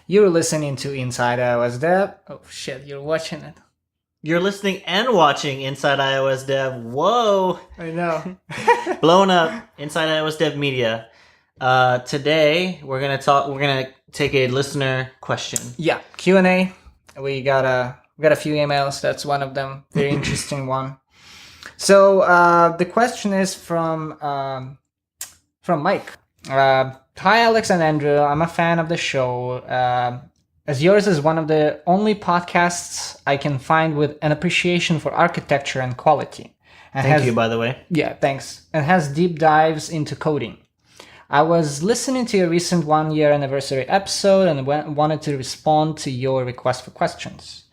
You're listening to Inside iOS Dev. Oh shit, you're watching it. You're listening and watching Inside iOS Dev. Whoa! I know. Blown up Inside iOS Dev Media. Today we're gonna take a listener question. Yeah, Q&A. We got a few emails. That's one of them. Very interesting one. So the question is from Mike. Hi, Alex and Andrew. I'm a fan of the show. As yours is one of the only podcasts I can find with an appreciation for architecture and quality. And Thank you, by the way. Yeah, thanks. And has deep dives into coding. I was listening to your recent 1-year anniversary episode and wanted to respond to your request for questions.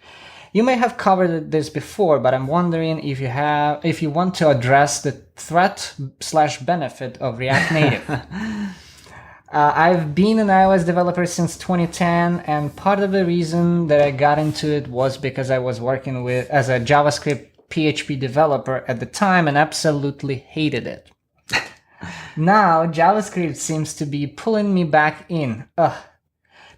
You may have covered this before, but I'm wondering if you want to address the threat/benefit of React Native. I've been an iOS developer since 2010, and part of the reason that I got into it was because I was working as a JavaScript PHP developer at the time and absolutely hated it. Now, JavaScript seems to be pulling me back in.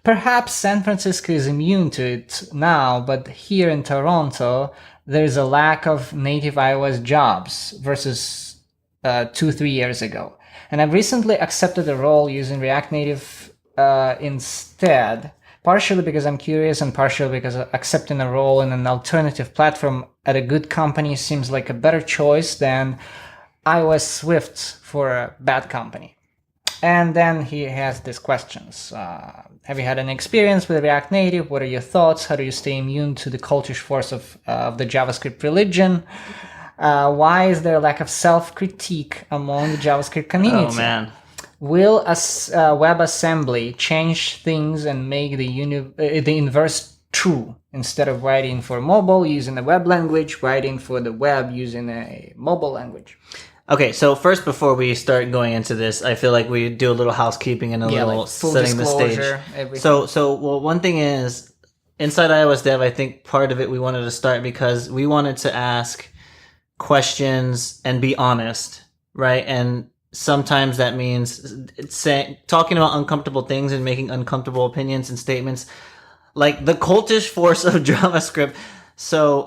Perhaps San Francisco is immune to it now, but here in Toronto, there's a lack of native iOS jobs versus 2-3 years ago. And I've recently accepted a role using React Native instead, partially because I'm curious and partially because accepting a role in an alternative platform at a good company seems like a better choice than iOS Swift for a bad company. And then he has these questions. Have you had any experience with React Native? What are your thoughts? How do you stay immune to the cultish force of the JavaScript religion? Why is there a lack of self-critique among the JavaScript community? Oh, man. Will WebAssembly change things and make the inverse true? Instead of writing for mobile using a web language, writing for the web using a mobile language? Okay, so first, before we start going into this, I feel like we do a little housekeeping and a little like full setting the stage. Everything. So one thing is, inside iOS Dev, I think part of it we wanted to start because we wanted to ask questions and be honest, right? And sometimes that means talking about uncomfortable things and making uncomfortable opinions and statements, like the cultish force of JavaScript. So,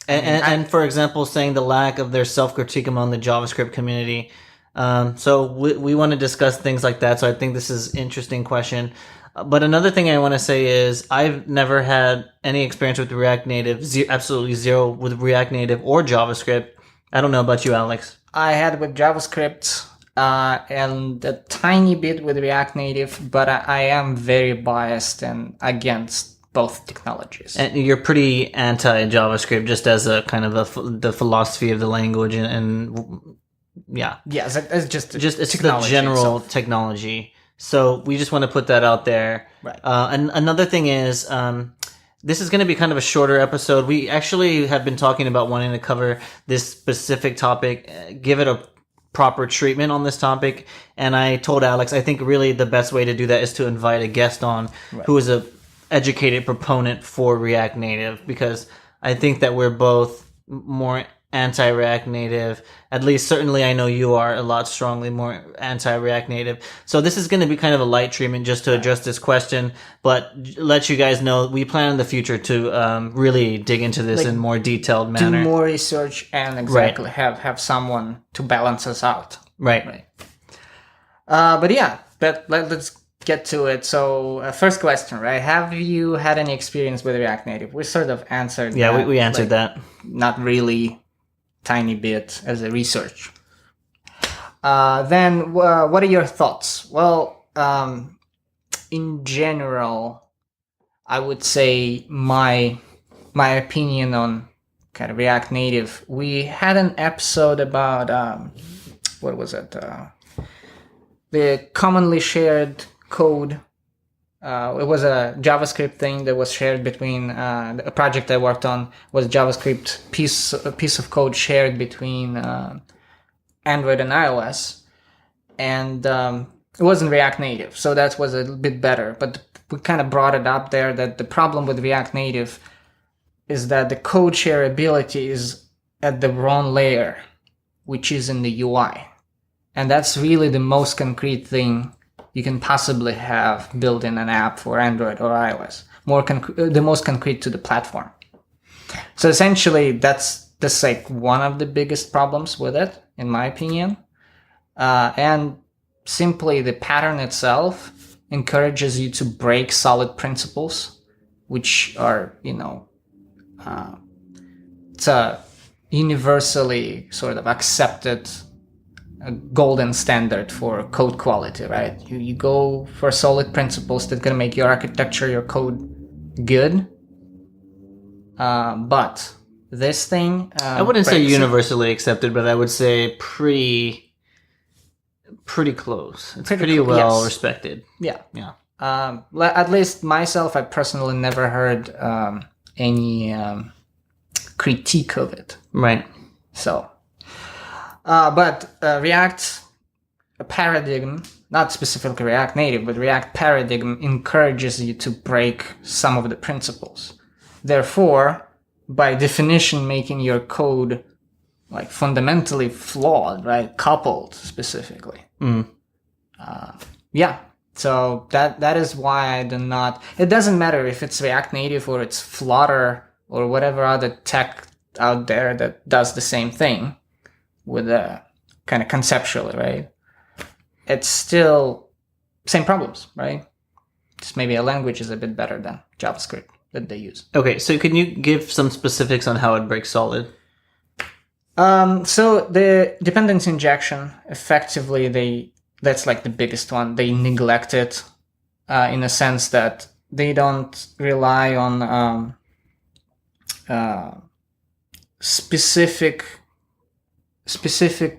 and for example, saying the lack of their self-critique among the JavaScript community. So we want to discuss things like that. So I think this is an interesting question. But another thing I want to say is I've never had any experience with React Native, absolutely zero with React Native or JavaScript. I don't know about you, Alex. I had with JavaScript and a tiny bit with React Native, but I am very biased and against both technologies. And you're pretty anti-JavaScript just as a kind of the philosophy of the language and yeah. Yes, it's just it's the general technology. So we just want to put that out there. Right. And another thing is, this is going to be kind of a shorter episode. We actually have been talking about wanting to cover this specific topic, give it a proper treatment on this topic. And I told Alex, I think really the best way to do that is to invite a guest on who is a educated proponent for React Native, because I think that we're both more anti-React Native. At least certainly I know you are a lot strongly more anti-React Native. So this is going to be kind of a light treatment just to address this question, but let you guys know we plan in the future to really dig into this in more detailed manner. Do more research and have someone to balance us out. Right. But yeah, let's get to it. So first question, right? Have you had any experience with React Native? We sort of answered that. We answered that. Not really. Tiny bit as a research. Then what are your thoughts? Well, in general, I would say my opinion on kind of React Native. We had an episode about what was it? The commonly shared code. It was a JavaScript thing that was shared between a project I worked on was JavaScript a piece of code shared between Android and iOS, and it wasn't React Native, so that was a little bit better. But we kind of brought it up there that the problem with React Native is that the code shareability is at the wrong layer, which is in the UI, and that's really the most concrete thing you can possibly have built in an app for Android or iOS. The most concrete to the platform. So essentially, that's like one of the biggest problems with it, in my opinion. And simply the pattern itself encourages you to break solid principles, which are, it's a universally sort of accepted golden standard for code quality, right? You go for solid principles that can make your architecture, your code good. But this thing, I wouldn't say universally accepted, but I would say pretty close. It's pretty well respected. Yeah. Yeah. At least myself, I personally never heard any critique of it. Right. So, but React paradigm, not specifically React Native, but React paradigm encourages you to break some of the principles. Therefore, by definition, making your code like fundamentally flawed, right? Coupled specifically. Yeah. So that is why I do not. It doesn't matter if it's React Native or it's Flutter or whatever other tech out there that does the same thing with kind of conceptually, right? It's still same problems, right? Just maybe a language is a bit better than JavaScript that they use. Okay, so can you give some specifics on how it breaks solid? So the dependency injection, effectively, that's like the biggest one. They neglect it in a sense that they don't rely on specific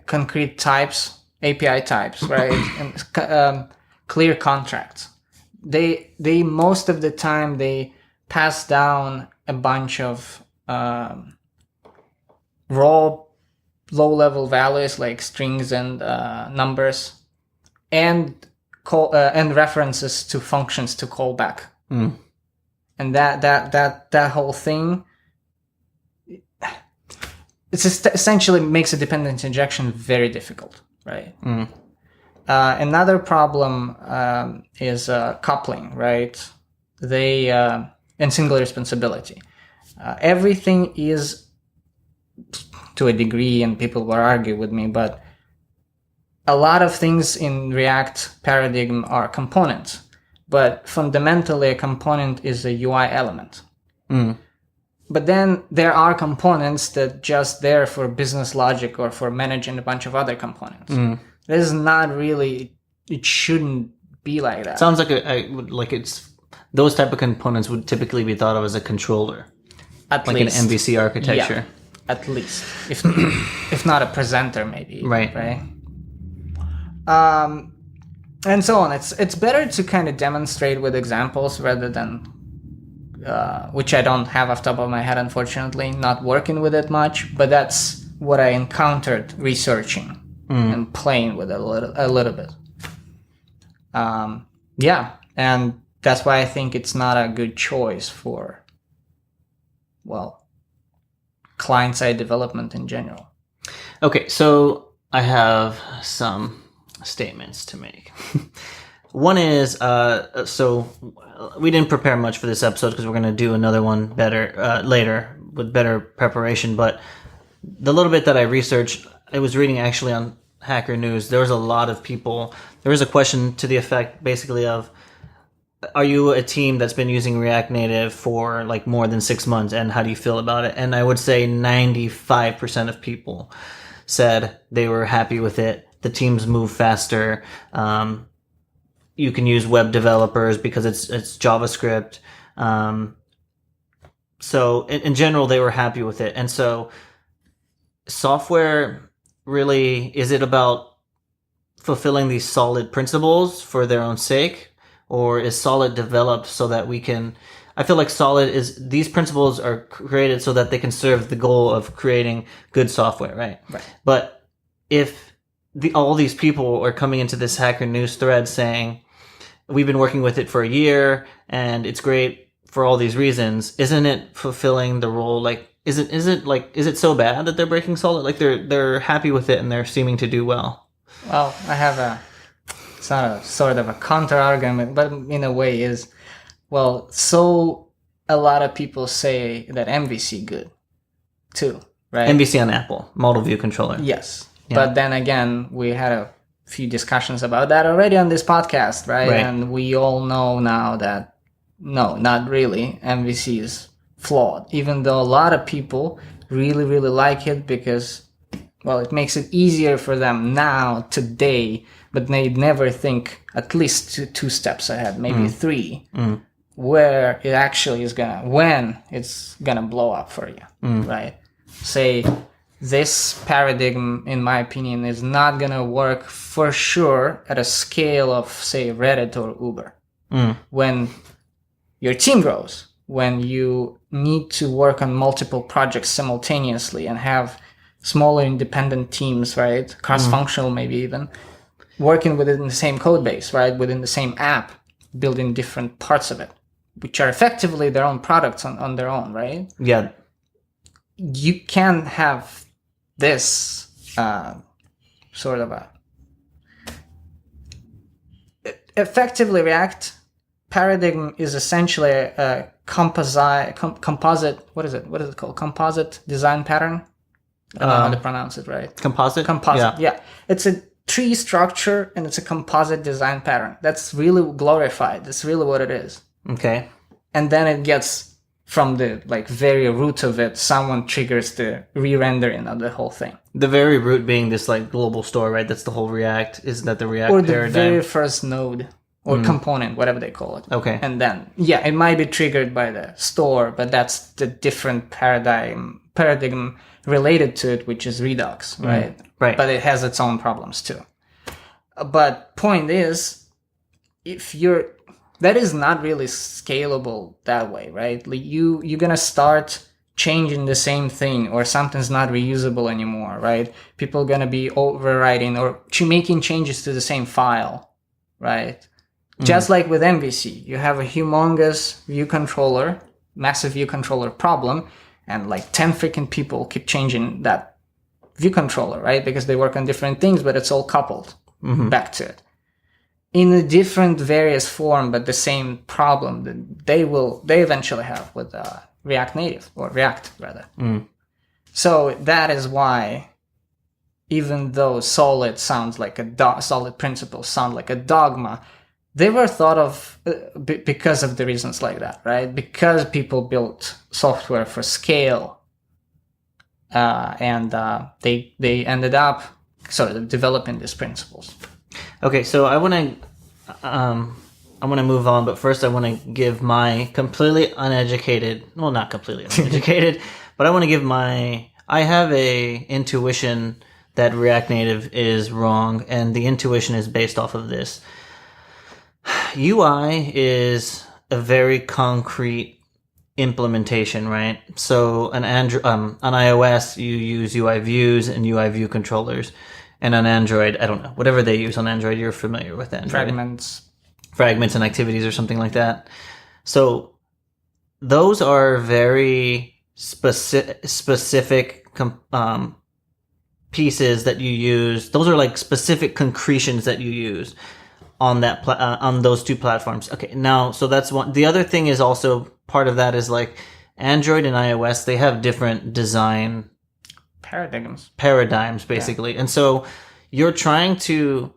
concrete types, API types, right? And clear contracts. They most of the time they pass down a bunch of raw low-level values like strings and numbers, and references to functions to call back. And that whole thing, it's essentially makes a dependency injection very difficult, right? Another problem is coupling, right? And single responsibility. Everything is, to a degree, and people will argue with me, but a lot of things in React paradigm are components. But fundamentally, a component is a UI element. But then there are components that just there for business logic or for managing a bunch of other components. This is not really, it shouldn't be like that. Sounds like it's those type of components would typically be thought of as a controller, at like least an MVC architecture. Yeah, at least, if not a presenter, maybe. Right. And so on. It's better to kind of demonstrate with examples rather than, which I don't have off the top of my head, unfortunately, not working with it much. But that's what I encountered researching and playing with it a little bit. Yeah, and that's why I think it's not a good choice for, client-side development in general. Okay, so I have some statements to make. One is, so we didn't prepare much for this episode because we're going to do another one later with better preparation. But the little bit that I researched, I was reading actually on Hacker News. There was a lot of people. There was a question to the effect, basically, of, are you a team that's been using React Native for like more than 6 months, and how do you feel about it? And I would say 95% of people said they were happy with it. The teams move faster. You can use web developers because it's JavaScript. So in general, they were happy with it. And so software really, is it about fulfilling these solid principles for their own sake? Or is solid developed so that we can, I feel like solid is, these principles are created so that they can serve the goal of creating good software, right? But if all these people are coming into this Hacker News thread saying, we've been working with it for a year and it's great for all these reasons, isn't it fulfilling the role? Like, is it so bad that they're breaking solid? Like they're happy with it and they're seeming to do well. Well, I have it's not a sort of a counter argument, but in a way is, well, so a lot of people say that MVC good too, right? MVC on Apple, model view controller. Yes. Yeah. But then again, we had a few discussions about that already on this podcast, right? And we all know now that no, not really. MVC is flawed, even though a lot of people really, really like it because, well, it makes it easier for them now, today, but they never think at least two steps ahead, maybe three, where it actually is when it's gonna blow up for you, right? Say, this paradigm, in my opinion, is not gonna work for sure at a scale of, say, Reddit or Uber. When your team grows, when you need to work on multiple projects simultaneously and have smaller independent teams, right? Cross-functional maybe even, working within the same code base, right? Within the same app, building different parts of it, which are effectively their own products on their own, right? Yeah. You can have this sort of a... Effectively, React paradigm is essentially a composite, what is it called? Composite design pattern? I don't know how to pronounce it right. Composite? Composite, yeah. It's a tree structure and it's a composite design pattern. That's really glorified. That's really what it is. Okay. And then it gets, from the very root of it, someone triggers the re-rendering of the whole thing. The very root being this global store, right? That's the whole React. Isn't that the React paradigm? Or the paradigm? very first node. Or component, whatever they call it. Okay. And then, yeah, it might be triggered by the store, but that's the different paradigm related to it, which is Redux, right? Right. But it has its own problems too. But point is, that is not really scalable that way, right? You're gonna start changing the same thing, or something's not reusable anymore, right? People are gonna be overwriting or making changes to the same file, right? Just like with MVC, you have a humongous view controller, massive view controller problem, and 10 freaking people keep changing that view controller, right? Because they work on different things, but it's all coupled back to it. In a different various form, but the same problem that they eventually have with React Native, or React rather. So that is why, even though solid principles sound like a dogma, they were thought of because of the reasons like that, right? Because people built software for scale, and they ended up sort of developing these principles. Okay, so I want to move on, but first I want to give my completely uneducated, well, not completely uneducated, but I want to give I have a intuition that React Native is wrong, and the intuition is based off of this. UI is a very concrete implementation, right? So on iOS, you use UI views and UI view controllers. And on Android, I don't know, whatever they use on Android, you're familiar with Android. Fragments and activities or something like that. So those are very specific pieces that you use. Those are specific concretions that you use on that on those two platforms. Okay, now, so that's one. The other thing is also part of that is Android and iOS, they have different design paradigms basically. Yeah. And so you're trying to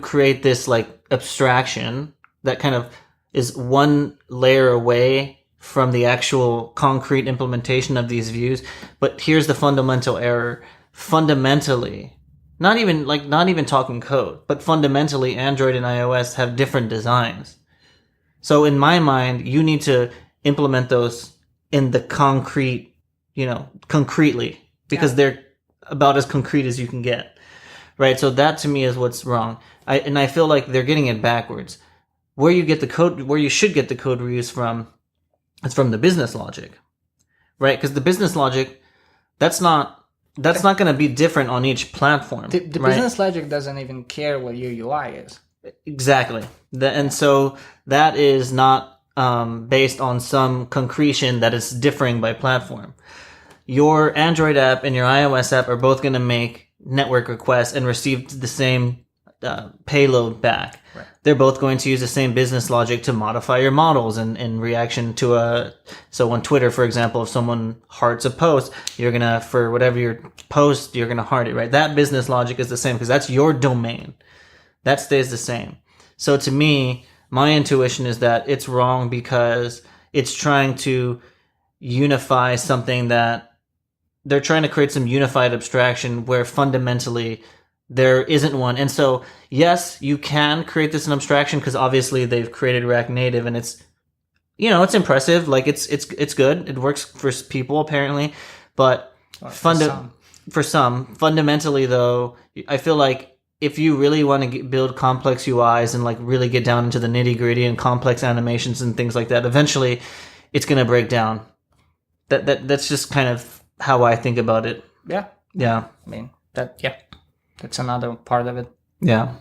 create this abstraction that kind of is one layer away from the actual concrete implementation of these views. But here's the fundamental error. Fundamentally, not even talking code, but fundamentally Android and iOS have different designs. So in my mind, you need to implement those in the concrete, concretely, because they're about as concrete as you can get, right? So that to me is what's wrong. I feel like they're getting it backwards. Where you should get the code reuse from, it's from the business logic, right? Because the business logic, that's not going to be different on each platform. The right? Business logic doesn't even care what your UI is. Exactly. And so that is not based on some concretion that is differing by platform. Your Android app and your iOS app are both going to make network request and received the same payload back. Right. They're both going to use the same business logic to modify your models in reaction to so on Twitter, for example, if someone hearts a post, you're going to, for whatever your post, you're going to heart it, right? That business logic is the same because that's your domain. That stays the same. So to me, my intuition is that it's wrong because it's trying to unify something that they're trying to create some unified abstraction where fundamentally there isn't one. And so, yes, you can create this in abstraction because obviously they've created React Native and it's, it's impressive. Like it's good. It works for people apparently, but for some, fundamentally though, I feel like if you really want to build complex UIs and like really get down into the nitty gritty and complex animations and things like that, eventually it's going to break down. That's just kind of how I think about it. Yeah. Yeah. I mean, that's another part of it. Yeah.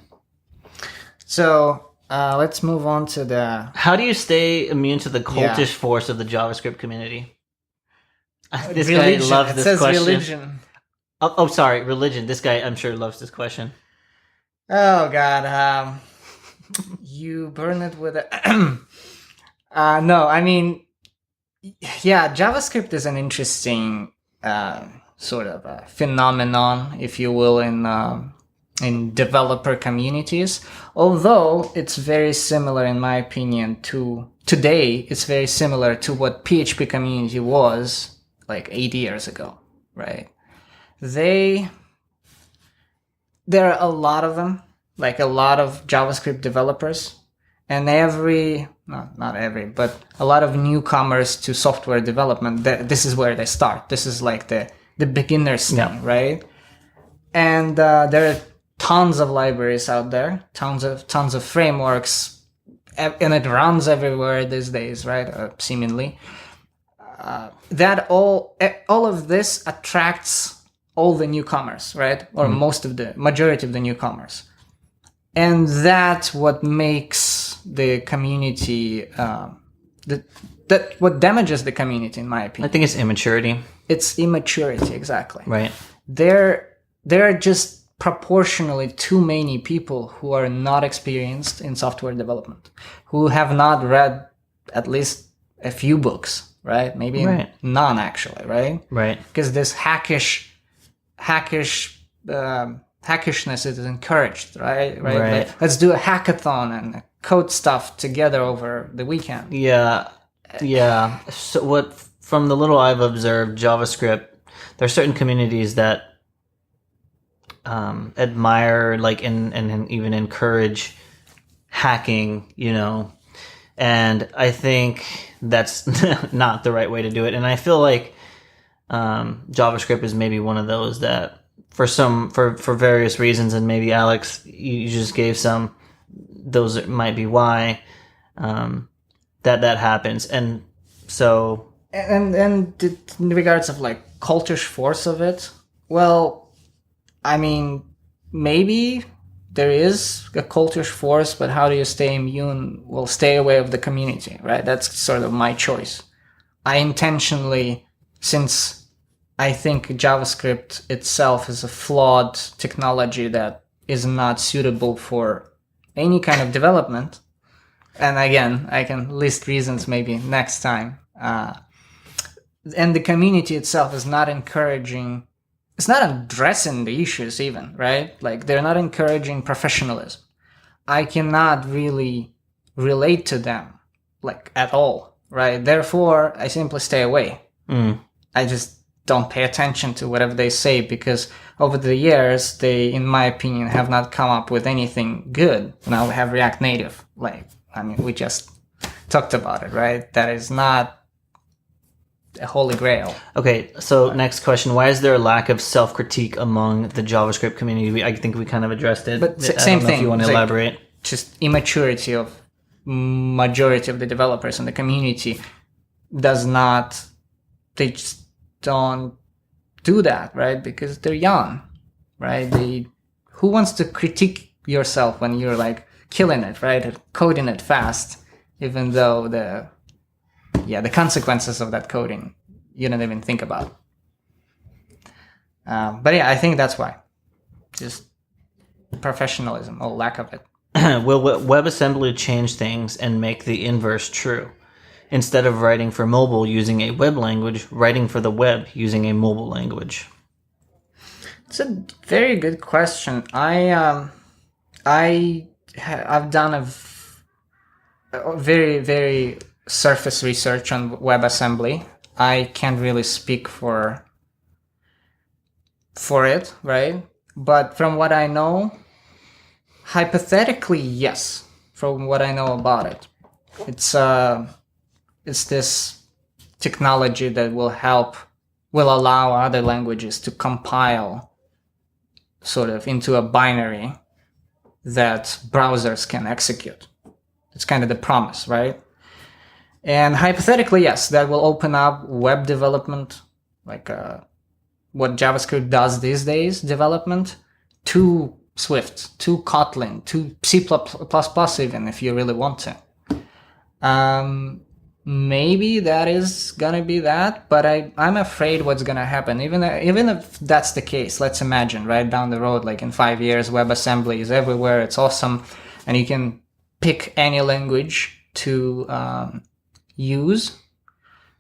So let's move on to the... How do you stay immune to the cultish force of the JavaScript community? This religion. guy loves it this says question. Religion. Oh, sorry, religion. This guy, I'm sure, loves this question. Oh, God. You burn it with a... no, I mean... Yeah, JavaScript is an interesting... sort of a phenomenon, if you will, in developer communities. Although it's very similar, in my opinion, to today, it's very similar to what PHP community was like 8 years ago, right? There are a lot of them, like a lot of JavaScript developers, and not every, but a lot of newcomers to software development. This is where they start. This is like the beginner's thing, right? And there are tons of libraries out there, tons of frameworks, and it runs everywhere these days, right? Seemingly, that all of this attracts all the newcomers, right? Or majority of the newcomers, and that's what makes the community what damages the community, in my opinion. I think it's immaturity. It's immaturity, exactly. Right. There are just proportionally too many people who are not experienced in software development, who have not read at least a few books, right? Maybe none, actually, right? Right. Because this hackishness is encouraged, right? Like, let's do a hackathon and code stuff together over the weekend. Yeah. So from the little I've observed, JavaScript, there are certain communities that admire, like, and even encourage hacking, and I think that's not the right way to do it. And I feel like JavaScript is maybe one of those that for various reasons, and maybe Alex, you just gave some, those might be why that happens. And so... And in regards of like cultish force of it, well, I mean, maybe there is a cultish force, but how do you stay immune? Well, stay away of the community, right? That's sort of my choice. I intentionally, since I think JavaScript itself is a flawed technology that is not suitable for any kind of development, and again, I can list reasons maybe next time. And the community itself is not encouraging, it's not addressing the issues even, right? Like, they're not encouraging professionalism. I cannot really relate to them, like, at all, right? Therefore, I simply stay away. I just don't pay attention to whatever they say, because over the years, they, in my opinion, have not come up with anything good. Now we have React Native. Like, I mean, we just talked about it, right? That is not a holy grail. Okay, so next question. Why is there a lack of self-critique among the JavaScript community? I think we kind of addressed it. But same thing. If you want to elaborate. Just immaturity of majority of the developers in the community they just don't do that, right? Because they're young, right? Who wants to critique yourself when you're like killing it, right? Coding it fast, even though the consequences of that coding you don't even think about. But yeah, I think that's why. just professionalism or lack of it. Will WebAssembly change things and make the inverse true? Instead of writing for mobile using a web language, writing for the web using a mobile language? It's a very good question. I've done a very, very surface research on WebAssembly. I can't really speak for it, right? But from what I know, hypothetically, yes. From what I know about it, it's this technology that will allow other languages to compile sort of into a binary that browsers can execute. It's kind of the promise, right? And hypothetically, yes, that will open up web development, like what JavaScript does these days, development, to Swift, to Kotlin, to C++ even, if you really want to. Maybe that is gonna be that, but I'm afraid what's gonna happen. Even if that's the case, let's imagine right down the road, like in 5 years, WebAssembly is everywhere. It's awesome, and you can pick any language to use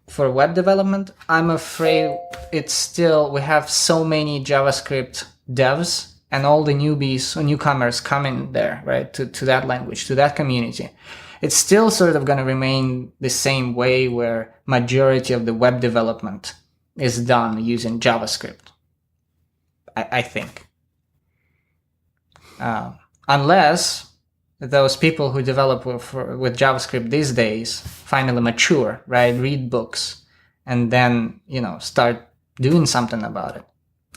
for web development. I'm afraid we have so many JavaScript devs and all the newbies or newcomers coming there, right, to that language, to that community. It's still sort of going to remain the same way where majority of the web development is done using JavaScript, I think. Unless those people who develop with JavaScript these days finally mature, right, read books, and then, start doing something about it,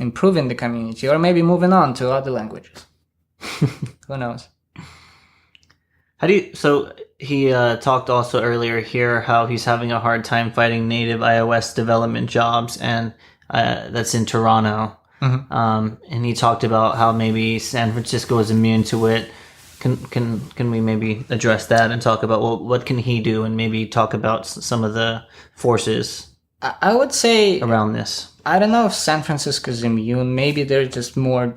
improving the community, or maybe moving on to other languages. Who knows? So he talked also earlier here how he's having a hard time finding native iOS development jobs, and that's in Toronto. Mm-hmm. And he talked about how maybe San Francisco is immune to it. Can we maybe address that and talk about what can he do, and maybe talk about some of the forces? I would say around this. I don't know if San Francisco is immune. Maybe there's just more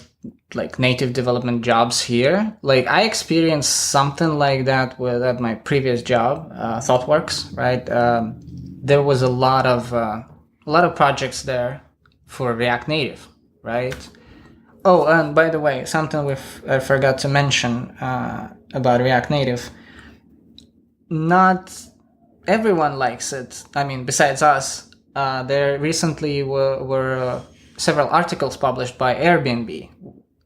like native development jobs here. Like I experienced something like that at my previous job, ThoughtWorks, right? There was a lot of projects there for React Native, right? Oh, and by the way, something I forgot to mention about React Native. Not everyone likes it. I mean, besides us. There recently were several articles published by Airbnb,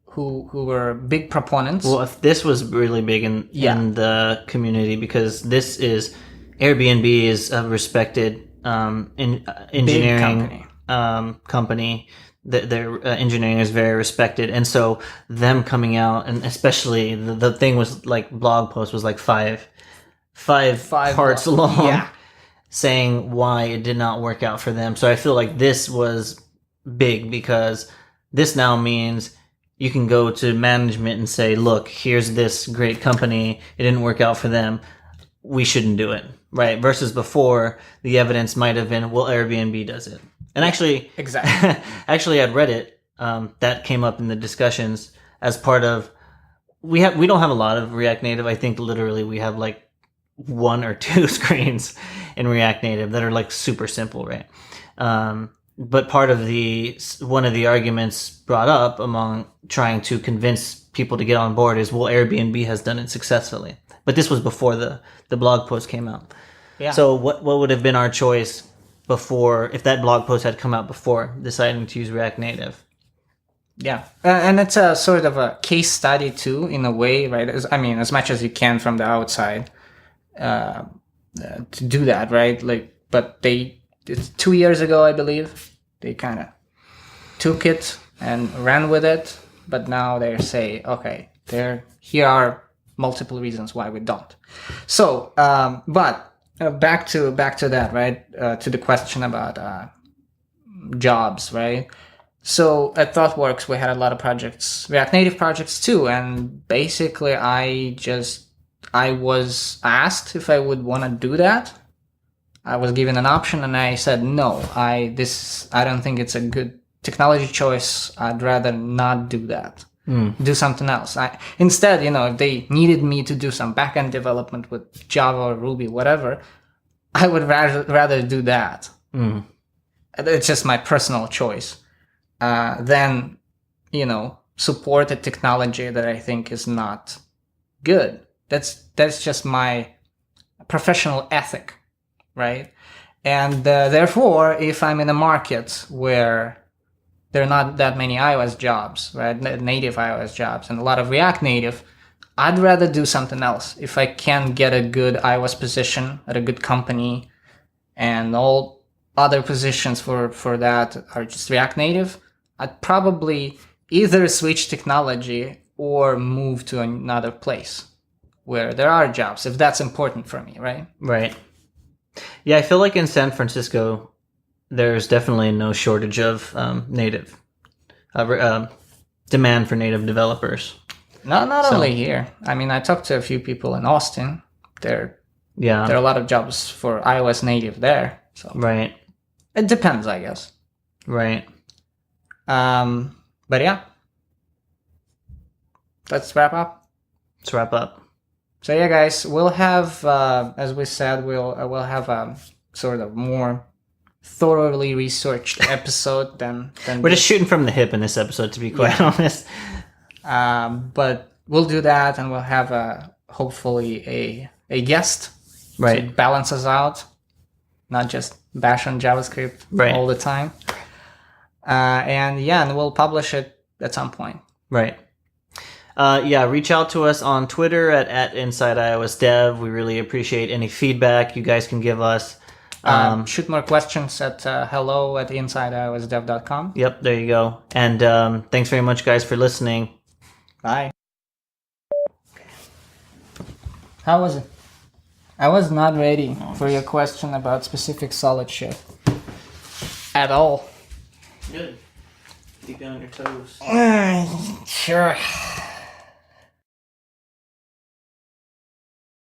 who were big proponents. Well, this was really big in the community, because Airbnb is a respected engineering company. Their engineering is very respected, and so them coming out, and especially the thing was like blog post was like five parts long. Yeah. Saying why it did not work out for them. So I feel like this was big, because this now means you can go to management and say, look, here's this great company. It didn't work out for them. We shouldn't do it. Right? Versus before, the evidence might have been, well, Airbnb does it. And actually, exactly. Actually at Reddit, that came up in the discussions as part of, we don't have a lot of React Native. I think literally we have like 1 or 2 screens in React Native that are like super simple, right? But part of one of the arguments brought up among trying to convince people to get on board is, well, Airbnb has done it successfully. But this was before the blog post came out. Yeah. So what would have been our choice before, if that blog post had come out before deciding to use React Native? Yeah, and it's a sort of a case study too, in a way, right? As much as you can from the outside. To do that, right? But it's 2 years ago, I believe, they kind of took it and ran with it. But now they say, okay, here are multiple reasons why we don't. So, but back to that, right? To the question about jobs, right? So at ThoughtWorks, we had a lot of projects, React Native projects too, and basically I was asked if I would want to do that. I was given an option and I said no. I don't think it's a good technology choice. I'd rather not do that. do something else. Instead, if they needed me to do some backend development with Java or Ruby, whatever, I would rather do that. It's just my personal choice. Than, support a technology that I think is not good. That's just my professional ethic, right? And therefore, if I'm in a market where there are not that many iOS jobs, right, native iOS jobs, and a lot of React Native, I'd rather do something else. If I can get a good iOS position at a good company, and all other positions for that are just React Native, I'd probably either switch technology or move to another place where there are jobs, if that's important for me, right? Right. Yeah, I feel like in San Francisco, there's definitely no shortage of native demand for native developers. Not only here. I mean, I talked to a few people in Austin. There are a lot of jobs for iOS native there. So right. It depends, I guess. Right. But yeah, let's wrap up. So yeah, guys, we'll have, as we said, we'll have a sort of more thoroughly researched episode than we're just shooting from the hip in this episode, to be quite honest. But we'll do that, and we'll have hopefully a guest to balance us out, not just bash on JavaScript all the time. And we'll publish it at some point. Right. Reach out to us on Twitter at InsideIOSDev. We really appreciate any feedback you guys can give us. Shoot more questions at hello@insideiosdev.com. Yep, there you go. And thanks very much, guys, for listening. Bye. How was it? I was not ready for your question about specific solid shift at all. Good. Keep you on your toes. Sure.